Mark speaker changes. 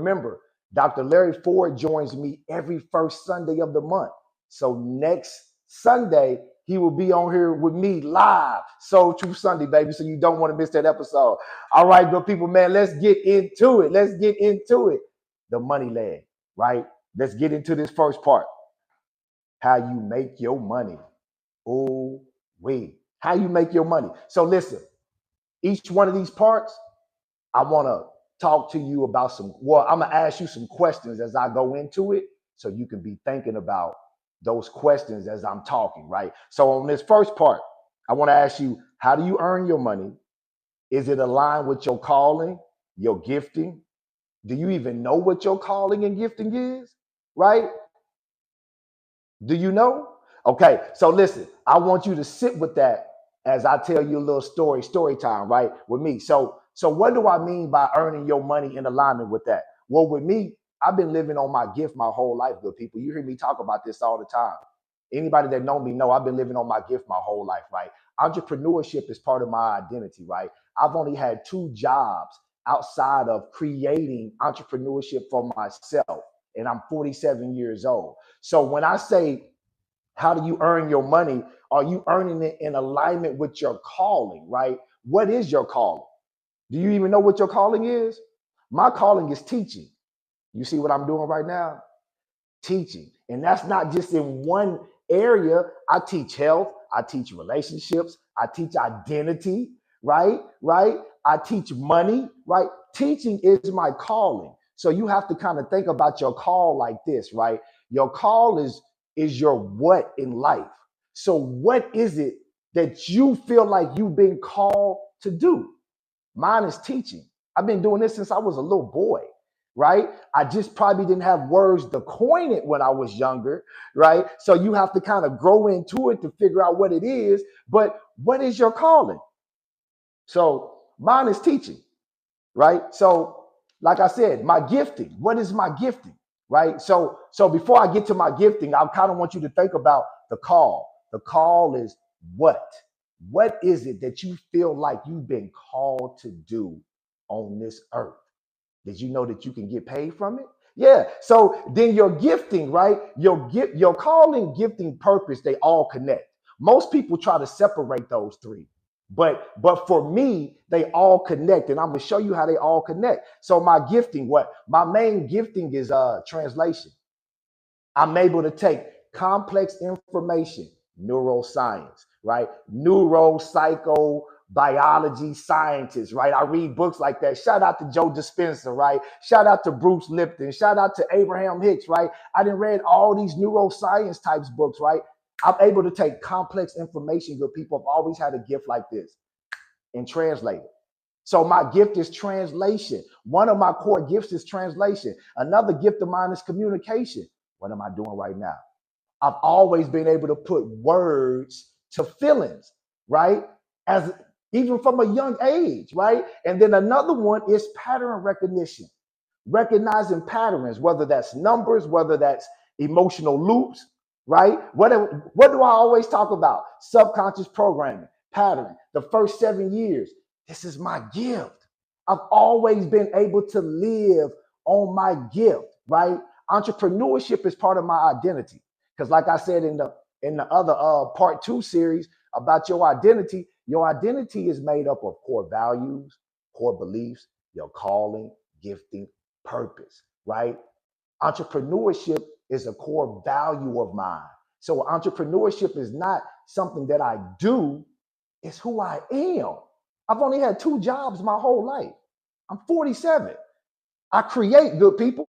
Speaker 1: remember, Dr. Larry Ford joins me every first Sunday of the month. So next Sunday, he will be on here with me live. Soul Truth Sunday, baby. So you don't want to miss that episode. All right, good people, man, let's get into it. Let's get into it. The money leg, right? Let's get into this first part. How you make your money. Oh, wait. How you make your money. So listen, each one of these parts, I want to talk to you about I'm going to ask you some questions as I go into it so you can be thinking about those questions as I'm talking, right? So on this first part, I want to ask you, how do you earn your money? Is it aligned with your calling, your gifting? Do you even know what your calling and gifting is, right? Do you know? Okay, so listen, I want you to sit with that as I tell you a little story time, right? With me. So what do I mean by earning your money in alignment with that? Well, with me, I've been living on my gift my whole life, good people. You hear me talk about this all the time. Anybody that know me know I've been living on my gift my whole life, right? Entrepreneurship is part of my identity, right? I've only had 2 jobs outside of creating entrepreneurship for myself, and I'm 47 years old. So when I say, how do you earn your money? Are you earning it in alignment with your calling, right? What is your calling? Do you even know what your calling is? My calling is teaching. You see what I'm doing right now? Teaching. And that's not just in one area. I teach health. I teach relationships. I teach identity, right? I teach money, right? Teaching is my calling. So you have to kind of think about your call like this, right? Your call is your what in life. So what is it that you feel like you've been called to do? Mine is teaching. I've been doing this since I was a little boy, right? I just probably didn't have words to coin it when I was younger, right? So you have to kind of grow into it to figure out what it is. But what is your calling? So mine is teaching, right? So like I said, my gifting, what is my gifting, right? So before I get to my gifting, I kind of want you to think about the call. The call is what? What is it that you feel like you've been called to do on this earth? Did you know that you can get paid from it? Yeah. So then your gifting, right? Your calling, gifting, purpose, they all connect. Most people try to separate those 3. But for me, they all connect, and I'm gonna show you how they all connect. So my gifting, what? My main gifting is translation. I'm able to take complex information, neuroscience, right? Neuropsychobiology scientists, right? I read books like that. Shout out to Joe Dispenza, right? Shout out to Bruce Lipton. Shout out to Abraham Hicks, right? I done read all these neuroscience types books, right? I'm able to take complex information. Good people have always had a gift like this and translate it. So my gift is translation. One of my core gifts is translation. Another gift of mine is communication. What am I doing right now? I've always been able to put words to feelings, right? As even from a young age, right? And then another one is pattern recognition, recognizing patterns, whether that's numbers, whether that's emotional loops, right? What do I always talk about? Subconscious programming, pattern. The first 7 years, this is my gift. I've always been able to live on my gift, right? Entrepreneurship is part of my identity. Because like I said in the other part 2 series about your identity is made up of core values, core beliefs, your calling, gifting, purpose, right? Entrepreneurship is a core value of mine. So entrepreneurship is not something that I do, it's who I am. I've only had 2 jobs my whole life. I'm 47. I create, good people.